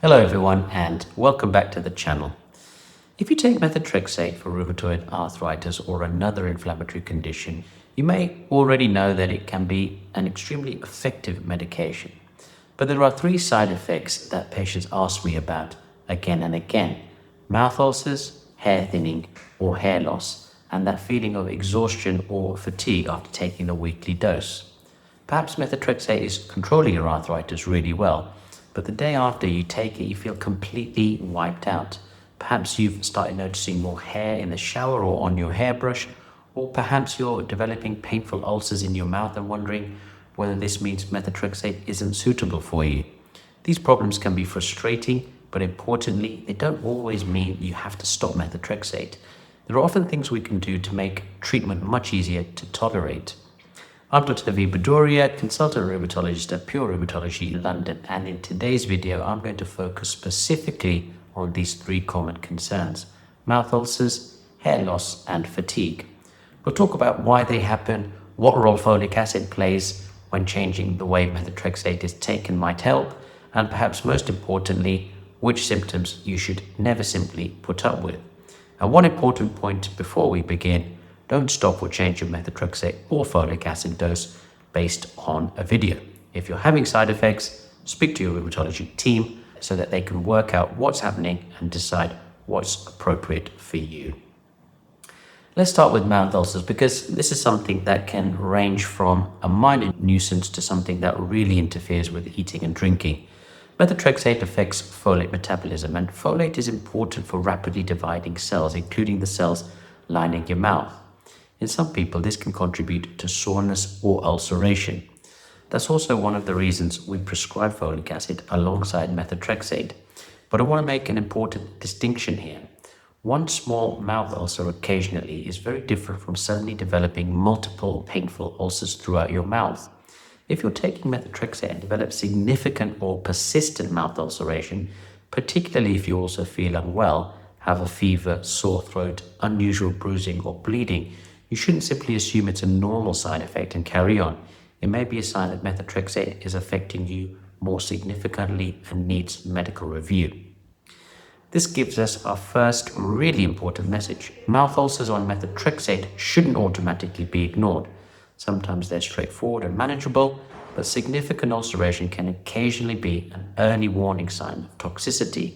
Hello everyone and welcome back to the channel. If you take methotrexate for rheumatoid arthritis or another inflammatory condition, you may already know that it can be an extremely effective medication. But there are three side effects that patients ask me about again and again: mouth ulcers, hair thinning or hair loss, and that feeling of exhaustion or fatigue after taking the weekly dose. Perhaps methotrexate is controlling your arthritis really well, but the day after you take it, you feel completely wiped out. Perhaps you've started noticing more hair in the shower or on your hairbrush, or perhaps you're developing painful ulcers in your mouth and wondering whether this means methotrexate isn't suitable for you. These problems can be frustrating, but importantly, they don't always mean you have to stop methotrexate. There are often things we can do to make treatment much easier to tolerate. I'm Dr. Naveen Bhadauria, consultant rheumatologist at Pure Rheumatology, London, and in today's video, I'm going to focus specifically on these three common concerns: mouth ulcers, hair loss, and fatigue. We'll talk about why they happen, what role folic acid plays when changing the way methotrexate is taken might help, and perhaps most importantly, which symptoms you should never simply put up with. And one important point before we begin: don't stop or change your methotrexate or folic acid dose based on a video. If you're having side effects, speak to your rheumatology team so that they can work out what's happening and decide what's appropriate for you. Let's start with mouth ulcers, because this is something that can range from a minor nuisance to something that really interferes with eating and drinking. Methotrexate affects folate metabolism, and folate is important for rapidly dividing cells, including the cells lining your mouth. In some people, this can contribute to soreness or ulceration. That's also one of the reasons we prescribe folic acid alongside methotrexate. But I want to make an important distinction here. One small mouth ulcer occasionally is very different from suddenly developing multiple painful ulcers throughout your mouth. If you're taking methotrexate and develop significant or persistent mouth ulceration, particularly if you also feel unwell, have a fever, sore throat, unusual bruising or bleeding, you shouldn't simply assume it's a normal side effect and carry on. It may be a sign that methotrexate is affecting you more significantly and needs medical review. This gives us our first really important message. Mouth ulcers on methotrexate shouldn't automatically be ignored. Sometimes they're straightforward and manageable, but significant ulceration can occasionally be an early warning sign of toxicity.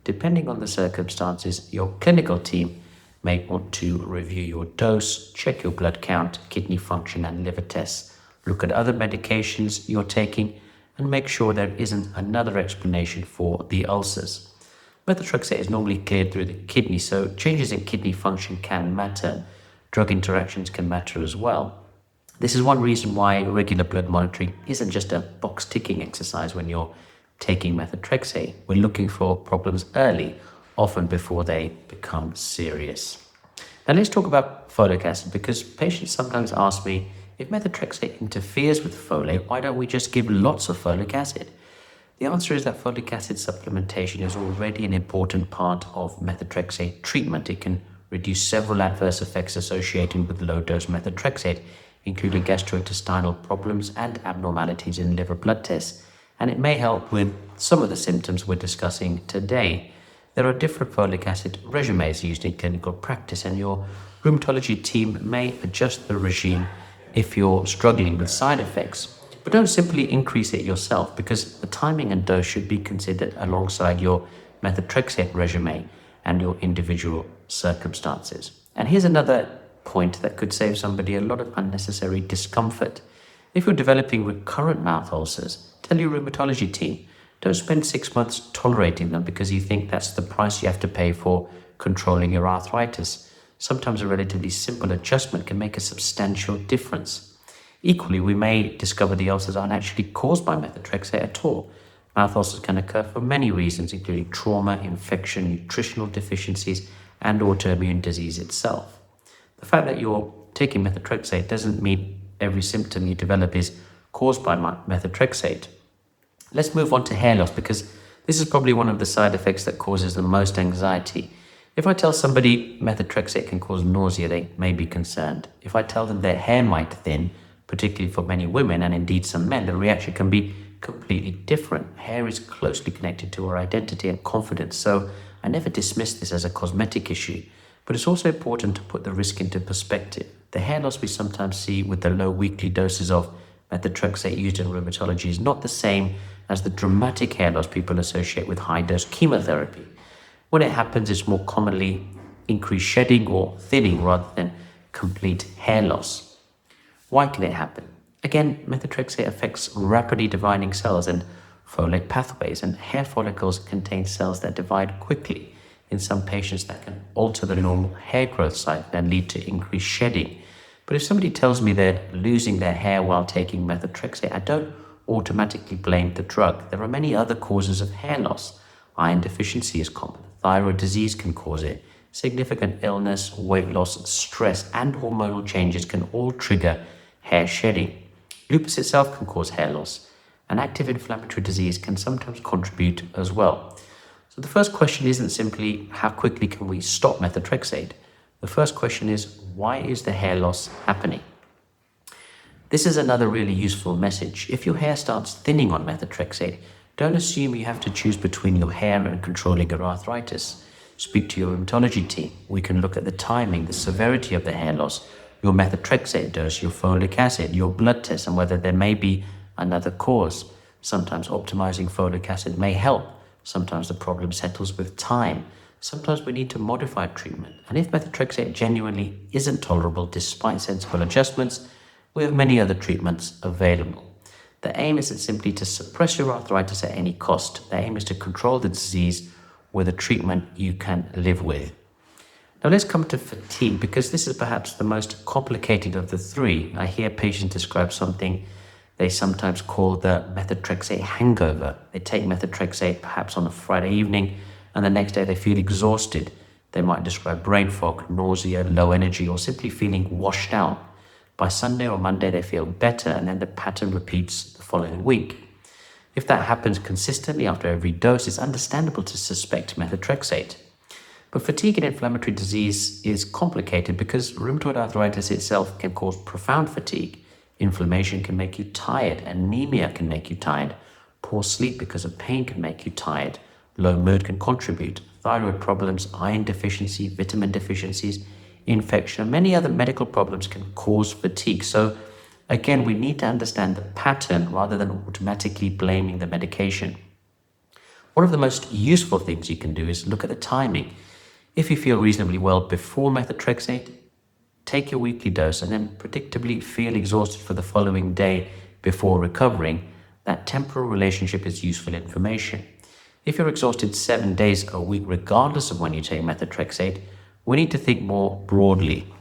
Depending on the circumstances, your clinical team may want to review your dose, check your blood count, kidney function, and liver tests, look at other medications you're taking, and make sure there isn't another explanation for the ulcers. Methotrexate is normally cleared through the kidney, so changes in kidney function can matter. Drug interactions can matter as well. This is one reason why regular blood monitoring isn't just a box-ticking exercise when you're taking methotrexate. We're looking for problems early, often before they become serious. Now let's talk about folic acid, because patients sometimes ask me, if methotrexate interferes with folate, why don't we just give lots of folic acid? The answer is that folic acid supplementation is already an important part of methotrexate treatment. It can reduce several adverse effects associated with low-dose methotrexate, including gastrointestinal problems and abnormalities in liver blood tests, and it may help with some of the symptoms we're discussing today. There are different folic acid regimens used in clinical practice, and your rheumatology team may adjust the regime if you're struggling with side effects. But don't simply increase it yourself, because the timing and dose should be considered alongside your methotrexate regimen and your individual circumstances. And here's another point that could save somebody a lot of unnecessary discomfort. If you're developing recurrent mouth ulcers, tell your rheumatology team. Don't spend 6 months tolerating them because you think that's the price you have to pay for controlling your arthritis. Sometimes a relatively simple adjustment can make a substantial difference. Equally, we may discover the ulcers aren't actually caused by methotrexate at all. Mouth ulcers can occur for many reasons, including trauma, infection, nutritional deficiencies, and autoimmune disease itself. The fact that you're taking methotrexate doesn't mean every symptom you develop is caused by methotrexate. Let's move on to hair loss, because this is probably one of the side effects that causes the most anxiety. If I tell somebody methotrexate can cause nausea, they may be concerned. If I tell them their hair might thin, particularly for many women and indeed some men, the reaction can be completely different. Hair is closely connected to our identity and confidence, so I never dismiss this as a cosmetic issue. But it's also important to put the risk into perspective. The hair loss we sometimes see with the low weekly doses of methotrexate used in rheumatology is not the same as the dramatic hair loss people associate with high-dose chemotherapy. When it happens, it's more commonly increased shedding or thinning rather than complete hair loss. Why can it happen? Again, methotrexate affects rapidly dividing cells and folic pathways, and hair follicles contain cells that divide quickly. In some patients, that can alter the normal hair growth cycle and lead to increased shedding. But if somebody tells me they're losing their hair while taking methotrexate, I don't automatically blame the drug. There are many other causes of hair loss. Iron deficiency is common. Thyroid disease can cause it. Significant illness, weight loss, stress, and hormonal changes can all trigger hair shedding. Lupus itself can cause hair loss, and active inflammatory disease can sometimes contribute as well. So the first question isn't simply how quickly can we stop methotrexate? The first question is, why is the hair loss happening? This is another really useful message. If your hair starts thinning on methotrexate, don't assume you have to choose between your hair and controlling your arthritis. Speak to your rheumatology team. We can look at the timing, the severity of the hair loss, your methotrexate dose, your folic acid, your blood test, and whether there may be another cause. Sometimes optimizing folic acid may help. Sometimes the problem settles with time. Sometimes we need to modify treatment. And if methotrexate genuinely isn't tolerable despite sensible adjustments, we have many other treatments available. The aim isn't simply to suppress your arthritis at any cost. The aim is to control the disease with a treatment you can live with. Now let's come to fatigue, because this is perhaps the most complicated of the three. I hear patients describe something they sometimes call the methotrexate hangover. They take methotrexate perhaps on a Friday evening, and the next day they feel exhausted. They might describe brain fog, nausea, low energy, or simply feeling washed out. By Sunday or Monday they feel better, and then the pattern repeats the following week. If that happens consistently after every dose, it's understandable to suspect methotrexate. But fatigue and inflammatory disease is complicated because rheumatoid arthritis itself can cause profound fatigue. Inflammation can make you tired. Anemia can make you tired. Poor sleep because of pain can make you tired. Low mood can contribute. Thyroid problems, iron deficiency, vitamin deficiencies, infection, and many other medical problems can cause fatigue. So again, we need to understand the pattern rather than automatically blaming the medication. One of the most useful things you can do is look at the timing. If you feel reasonably well before methotrexate, take your weekly dose and then predictably feel exhausted for the following day before recovering. That temporal relationship is useful information. If you're exhausted 7 days a week, regardless of when you take methotrexate, we need to think more broadly.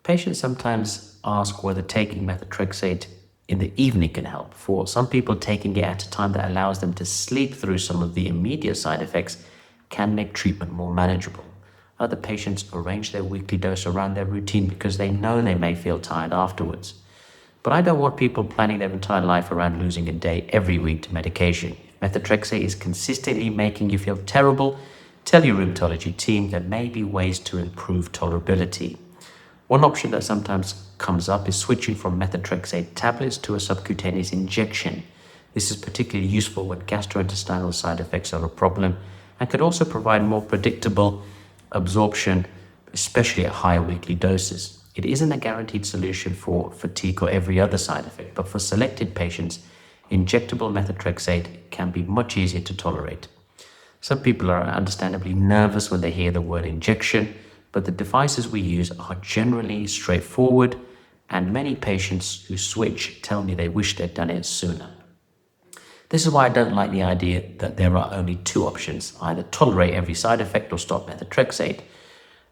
Patients sometimes ask whether taking methotrexate in the evening can help. For some people, taking it at a time that allows them to sleep through some of the immediate side effects can make treatment more manageable. Other patients arrange their weekly dose around their routine because they know they may feel tired afterwards. But I don't want people planning their entire life around losing a day every week to medication. If methotrexate is consistently making you feel terrible, tell your rheumatology team there may be ways to improve tolerability. One option that sometimes comes up is switching from methotrexate tablets to a subcutaneous injection. This is particularly useful when gastrointestinal side effects are a problem and could also provide more predictable absorption, especially at higher weekly doses. It isn't a guaranteed solution for fatigue or every other side effect, but for selected patients, injectable methotrexate can be much easier to tolerate. Some people are understandably nervous when they hear the word injection, but the devices we use are generally straightforward, and many patients who switch tell me they wish they'd done it sooner. This is why I don't like the idea that there are only two options, either tolerate every side effect or stop methotrexate.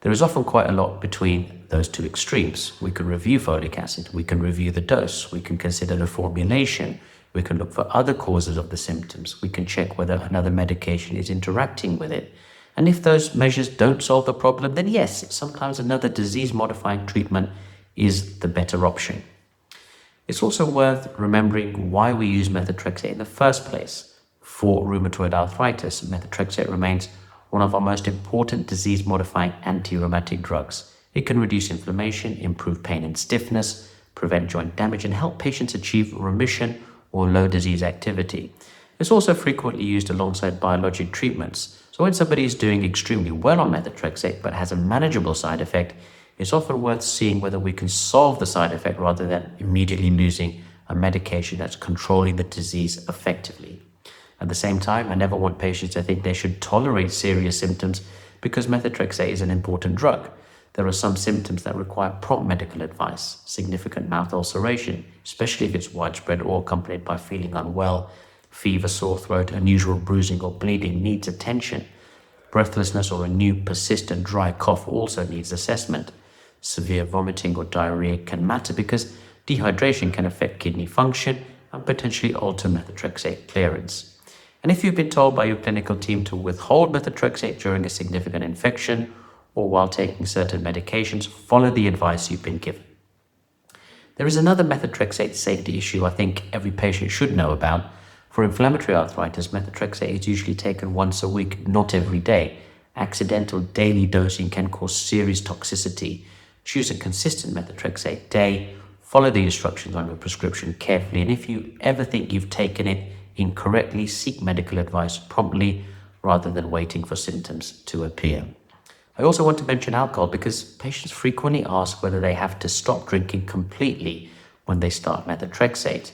There is often quite a lot between those two extremes. We can review folic acid, we can review the dose, we can consider the formulation, we can look for other causes of the symptoms, we can check whether another medication is interacting with it. And if those measures don't solve the problem, then yes, sometimes another disease-modifying treatment is the better option. It's also worth remembering why we use methotrexate in the first place. For rheumatoid arthritis, methotrexate remains one of our most important disease-modifying anti-rheumatic drugs. It can reduce inflammation, improve pain and stiffness, prevent joint damage, and help patients achieve remission or low disease activity. It's also frequently used alongside biologic treatments. So when somebody is doing extremely well on methotrexate but has a manageable side effect, it's often worth seeing whether we can solve the side effect rather than immediately losing a medication that's controlling the disease effectively. At the same time, I never want patients to think they should tolerate serious symptoms because methotrexate is an important drug. There are some symptoms that require prompt medical advice. Significant mouth ulceration, especially if it's widespread or accompanied by feeling unwell, fever, sore throat, unusual bruising or bleeding, needs attention. Breathlessness or a new persistent dry cough also needs assessment. Severe vomiting or diarrhea can matter because dehydration can affect kidney function and potentially alter methotrexate clearance. And if you've been told by your clinical team to withhold methotrexate during a significant infection or while taking certain medications, follow the advice you've been given. There is another methotrexate safety issue I think every patient should know about. For inflammatory arthritis, methotrexate is usually taken once a week, not every day. Accidental daily dosing can cause serious toxicity. Choose a consistent methotrexate day. Follow the instructions on your prescription carefully, and if you ever think you've taken it incorrectly, seek medical advice promptly rather than waiting for symptoms to appear. I also want to mention alcohol because patients frequently ask whether they have to stop drinking completely when they start methotrexate.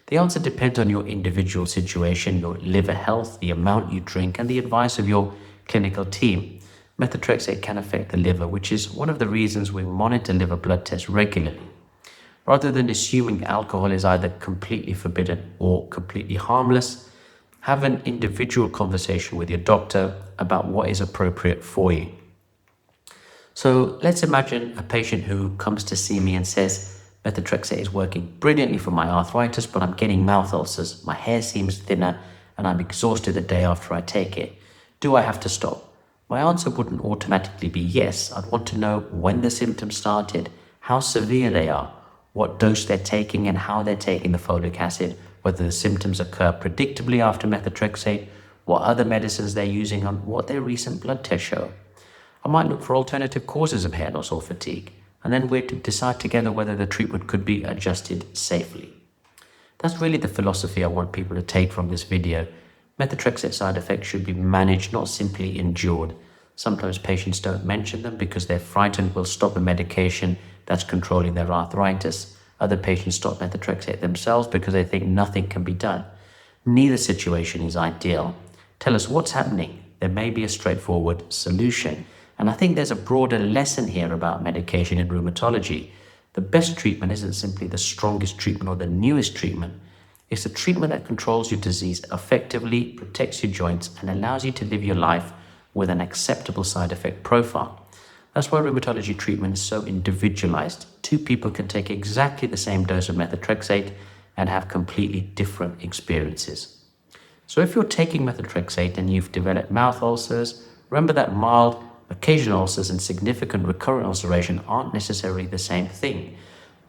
The answer depends on your individual situation, your liver health, the amount you drink, and the advice of your clinical team. Methotrexate can affect the liver, which is one of the reasons we monitor liver blood tests regularly. Rather than assuming alcohol is either completely forbidden or completely harmless, have an individual conversation with your doctor about what is appropriate for you. So let's imagine a patient who comes to see me and says, methotrexate is working brilliantly for my arthritis, but I'm getting mouth ulcers. My hair seems thinner and I'm exhausted the day after I take it. Do I have to stop? My answer wouldn't automatically be yes. I'd want to know when the symptoms started, how severe they are, what dose they're taking and how they're taking the folic acid, whether the symptoms occur predictably after methotrexate, what other medicines they're using, and what their recent blood tests show. I might look for alternative causes of hair loss or fatigue, and then we'd decide together whether the treatment could be adjusted safely. That's really the philosophy I want people to take from this video. Methotrexate side effects should be managed, not simply endured. Sometimes patients don't mention them because they're frightened we'll stop a medication that's controlling their arthritis. Other patients stop methotrexate themselves because they think nothing can be done. Neither situation is ideal. Tell us what's happening. There may be a straightforward solution. And I think there's a broader lesson here about medication in rheumatology. The best treatment isn't simply the strongest treatment or the newest treatment. It's a treatment that controls your disease effectively, protects your joints, and allows you to live your life with an acceptable side effect profile. That's why rheumatology treatment is so individualized. Two people can take exactly the same dose of methotrexate and have completely different experiences. So if you're taking methotrexate and you've developed mouth ulcers, remember that mild, occasional ulcers and significant recurrent ulceration aren't necessarily the same thing.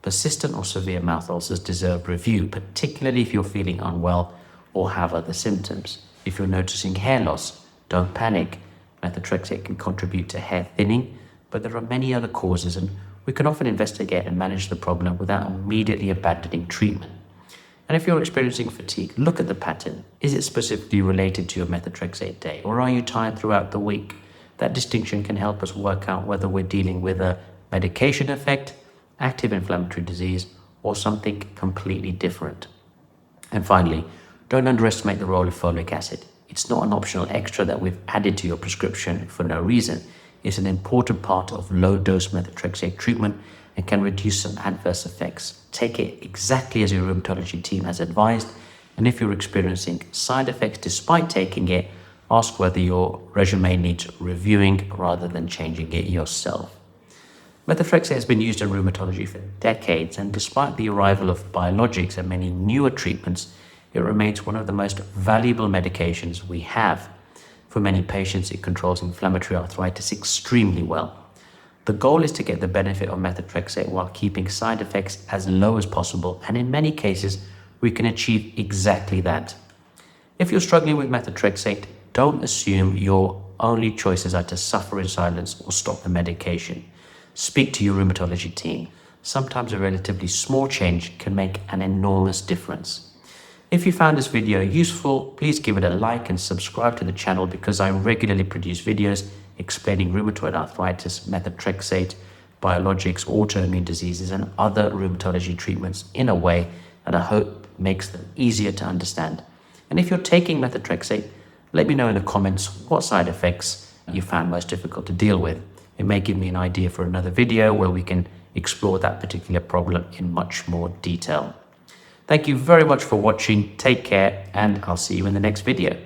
Persistent or severe mouth ulcers deserve review, particularly if you're feeling unwell or have other symptoms. If you're noticing hair loss, don't panic. Methotrexate can contribute to hair thinning, but there are many other causes, and we can often investigate and manage the problem without immediately abandoning treatment. And if you're experiencing fatigue, look at the pattern. Is it specifically related to your methotrexate day, or are you tired throughout the week? That distinction can help us work out whether we're dealing with a medication effect, active inflammatory disease, or something completely different. And finally, don't underestimate the role of folic acid. It's not an optional extra that we've added to your prescription for no reason. It's an important part of low-dose methotrexate treatment and can reduce some adverse effects. Take it exactly as your rheumatology team has advised, and if you're experiencing side effects despite taking it, ask whether your regimen needs reviewing rather than changing it yourself. Methotrexate has been used in rheumatology for decades, and despite the arrival of biologics and many newer treatments, it remains one of the most valuable medications we have. For many patients, it controls inflammatory arthritis extremely well. The goal is to get the benefit of methotrexate while keeping side effects as low as possible, and in many cases, we can achieve exactly that. If you're struggling with methotrexate, don't assume your only choices are to suffer in silence or stop the medication. Speak to your rheumatology team. Sometimes a relatively small change can make an enormous difference. If you found this video useful, please give it a like and subscribe to the channel because I regularly produce videos explaining rheumatoid arthritis, methotrexate, biologics, autoimmune diseases, and other rheumatology treatments in a way that I hope makes them easier to understand. And if you're taking methotrexate, let me know in the comments what side effects you found most difficult to deal with. It may give me an idea for another video where we can explore that particular problem in much more detail. Thank you very much for watching. Take care, and I'll see you in the next video.